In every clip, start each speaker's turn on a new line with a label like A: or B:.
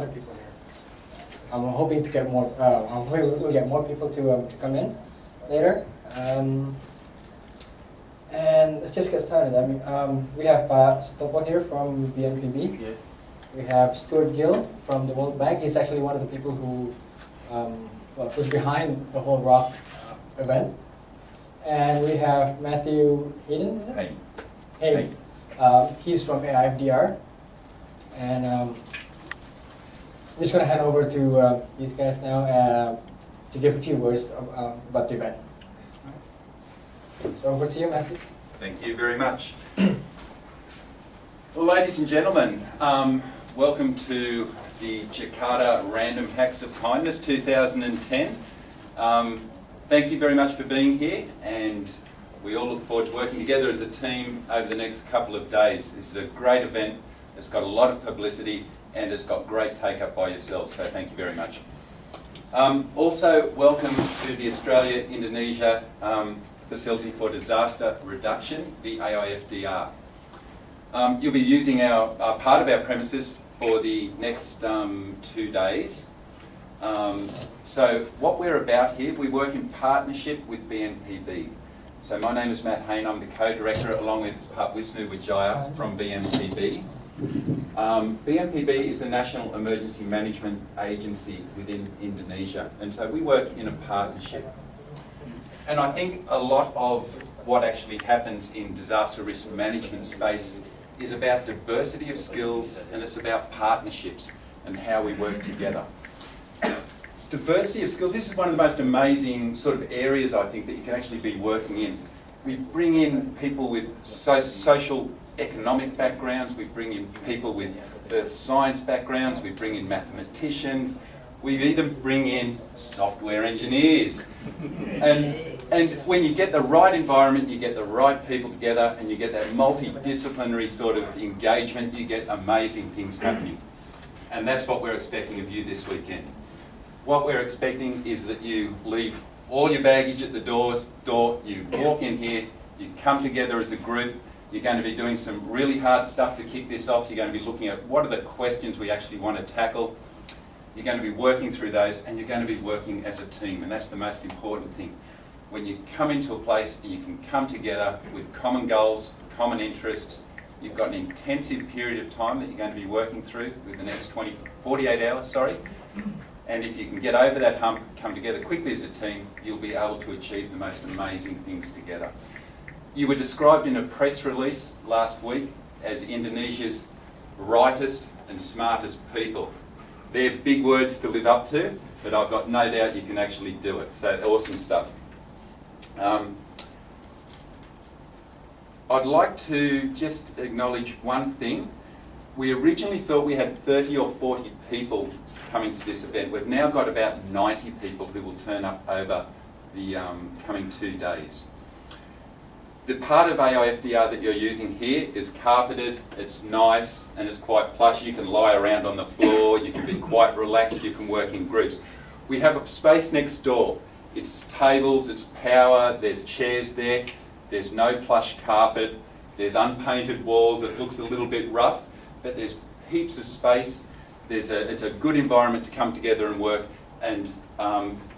A: other people here. I'm hoping to get more. I'm hoping we'll get more people to come in later. And let's just get started. I mean, we have Sutopo here from BNPB.
B: Yeah.
A: We have Stuart Gill from the World Bank. He's actually one of the people who was behind the whole RHoK event. And we have Matthew Hayden. Is it? Hayden. He's from AIFDR. And I'm just going to hand over to these guys now to give a few words about the event. So over to you, Matthew.
B: Thank you very much. Well, ladies and gentlemen, welcome to the Jakarta Random Hacks of Kindness 2010. Thank you very much for being here, and we all look forward to working together as a team over the next couple of days. This is a great event. It's got a lot of publicity, and it's got great take-up by yourselves, so thank you very much. Also, welcome to the Australia-Indonesia Facility for Disaster Reduction, the AIFDR. You'll be using part of our premises for the next 2 days. So what we're about here, we work in partnership with BNPB. So my name is Matt Hayne, I'm the co-director along with Wisnu Wijaya from BNPB. BNPB is the National Emergency Management Agency within Indonesia, and so we work in a partnership. And I think a lot of what actually happens in disaster risk management space is about diversity of skills, and it's about partnerships and how we work together. Diversity of skills, this is one of the most amazing sort of areas I think that you can actually be working in. We bring in people with social economic backgrounds, we bring in people with earth science backgrounds, we bring in mathematicians, we even bring in software engineers. And when you get the right environment, you get the right people together, and you get that multidisciplinary sort of engagement, you get amazing things happening. And that's what we're expecting of you this weekend. What we're expecting is that you leave all your baggage at the door, you walk in here, you come together as a group, you're going to be doing some really hard stuff to kick this off, you're going to be looking at what are the questions we actually want to tackle, you're going to be working through those, and you're going to be working as a team, and that's the most important thing. When you come into a place, you can come together with common goals, common interests. You've got an intensive period of time that you're going to be working through with the next 48 hours, and if you can get over that hump, come together quickly as a team, you'll be able to achieve the most amazing things together. You were described in a press release last week as Indonesia's brightest and smartest people. They're big words to live up to, but I've got no doubt you can actually do it. So awesome stuff. I'd like to just acknowledge one thing. We originally thought we had 30 or 40 people coming to this event. We've now got about 90 people who will turn up over the coming 2 days. The part of AIFDR that you're using here is carpeted, it's nice, and it's quite plush. You can lie around on the floor, you can be quite relaxed, you can work in groups. We have a space next door. It's tables, it's power, there's chairs there, there's no plush carpet, there's unpainted walls, it looks a little bit rough, but there's heaps of space. It's a good environment to come together and work, and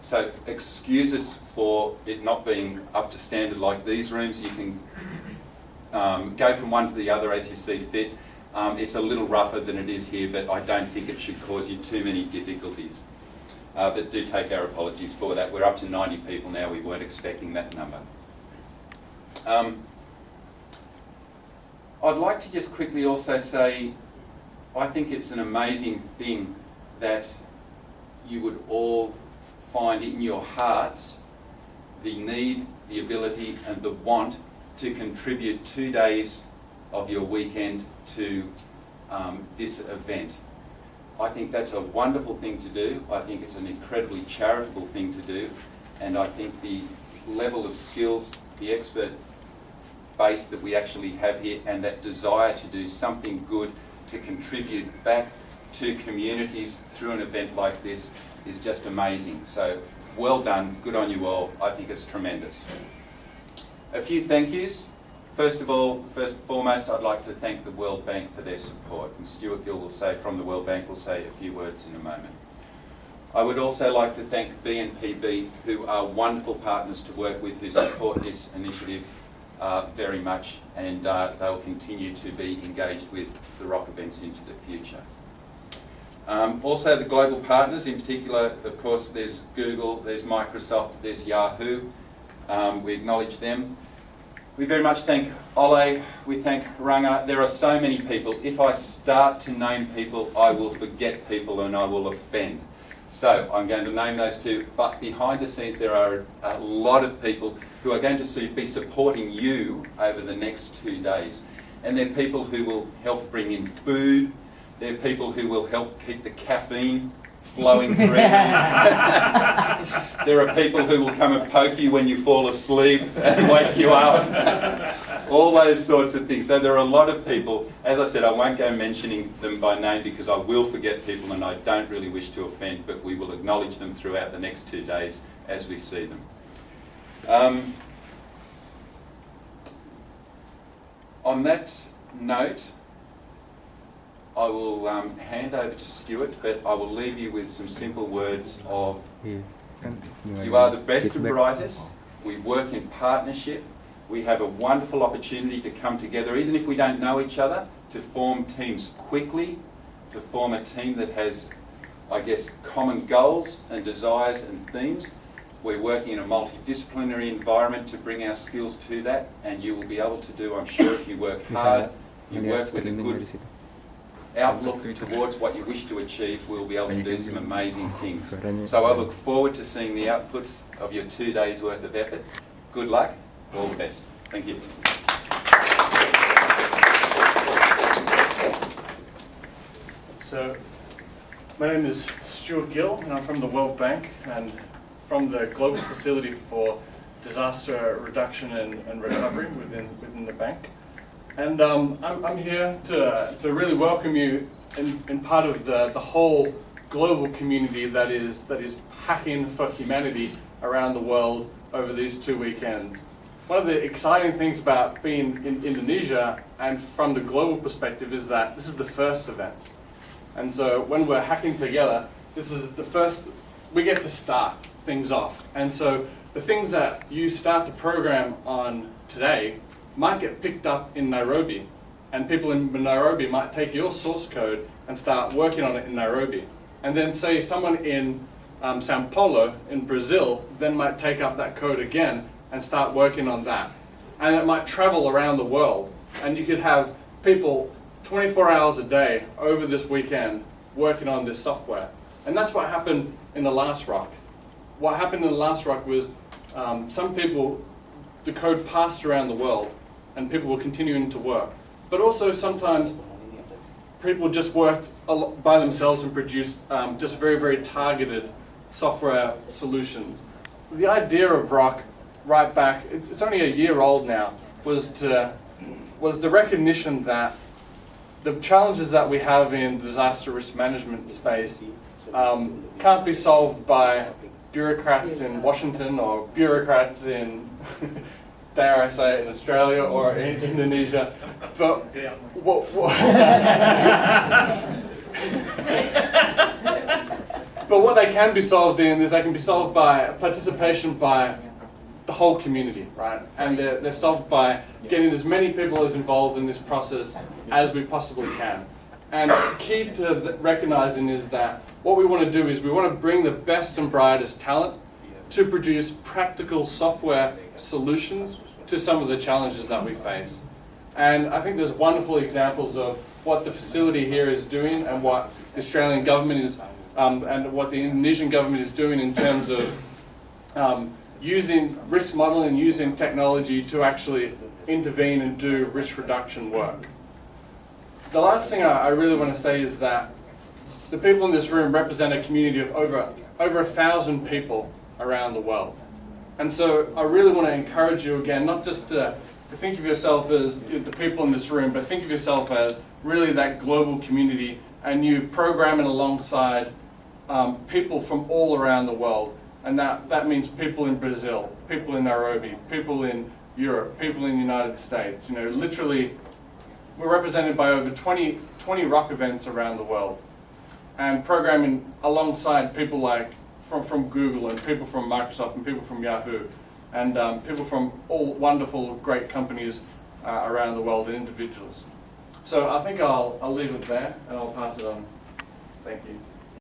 B: so excuse us for it not being up to standard like these rooms. You can go from one to the other as you see fit. It's a little rougher than it is here, but I don't think it should cause you too many difficulties. But do take our apologies for that. We're up to 90 people now. We weren't expecting that number. I'd like to just quickly also say, I think it's an amazing thing that you would all find in your hearts the need, the ability and the want to contribute 2 days of your weekend to this event. I think that's a wonderful thing to do. I think it's an incredibly charitable thing to do, and I think the level of skills, the expert base that we actually have here, and that desire to do something good to contribute back to communities through an event like this is just amazing. So well done, good on you all. I think it's tremendous. A few thank yous. First and foremost, I'd like to thank the World Bank for their support, and Stuart Gill will say from the World Bank will say a few words in a moment. I would also like to thank BNPB, who are wonderful partners to work with, who support this initiative very much, and they'll continue to be engaged with the RHoK events into the future. Also the global partners, in particular, of course, there's Google, there's Microsoft, there's Yahoo. We acknowledge them. We very much thank Ole, we thank Ranga. There are so many people. If I start to name people, I will forget people and I will offend. So I'm going to name those two, but behind the scenes there are a lot of people who are going to be supporting you over the next 2 days. And they're people who will help bring in food, they're people who will help keep the caffeine flowing freely. There are people who will come and poke you when you fall asleep and wake you up. All those sorts of things. So there are a lot of people. As I said, I won't go mentioning them by name because I will forget people and I don't really wish to offend, but we will acknowledge them throughout the next 2 days as we see them. On that note, I will hand over to Stuart, but I will leave you with some simple words of you are the best and brightest, we work in partnership, we have a wonderful opportunity to come together, even if we don't know each other, to form teams quickly, to form a team that has, I guess, common goals and desires and themes. We're working in a multidisciplinary environment to bring our skills to that, and you will be able to do, I'm sure, if you work hard, you work with a good outlook towards what you wish to achieve, we'll be able to do some amazing things. So I look forward to seeing the outputs of your 2 days worth of effort. Good luck, all the best. Thank you.
C: So, my name is Stuart Gill and I'm from the World Bank and from the Global Facility for Disaster Reduction and Recovery within the bank. And I'm here to really welcome you in part of the whole global community that is hacking for humanity around the world over these 2 weekends. One of the exciting things about being in Indonesia and from the global perspective is that this is the first event. And so when we're hacking together, this is the first, we get to start things off. And so the things that you start to program on today might get picked up in Nairobi, and people in Nairobi might take your source code and start working on it in Nairobi. And then say someone in Sao Paulo in Brazil then might take up that code again and start working on that. And it might travel around the world, and you could have people 24 hours a day over this weekend working on this software. And that's what happened in the last RHoK. What happened in the last RHoK was some people, the code passed around the world, and people were continuing to work. But also sometimes people just worked by themselves and produced just very, very targeted software solutions. The idea of RHoK, right back, it's only a year old now, was the recognition that the challenges that we have in disaster risk management space can't be solved by bureaucrats in Washington or bureaucrats in dare I say, in Australia or in Indonesia, but but what they can be solved in is they can be solved by participation by the whole community, right? And they're solved by getting as many people as involved in this process as we possibly can. And key to recognizing is that what we want to do is we want to bring the best and brightest talent to produce practical software solutions to some of the challenges that we face. And I think there's wonderful examples of what the facility here is doing and what the Australian government is, and what the Indonesian government is doing in terms of using risk modeling, using technology to actually intervene and do risk reduction work. The last thing I really want to say is that the people in this room represent a community of over 1,000 people around the world. And so I really want to encourage you again, not just to think of yourself as the people in this room, but think of yourself as really that global community, and you programming alongside people from all around the world. And that means people in Brazil, people in Nairobi, people in Europe, people in the United States. You know, literally, we're represented by over 20 RHoK events around the world, and programming alongside people like from Google and people from Microsoft and people from Yahoo, and people from all wonderful, great companies around the world and individuals. So I think I'll leave it there and I'll pass it on. Thank you.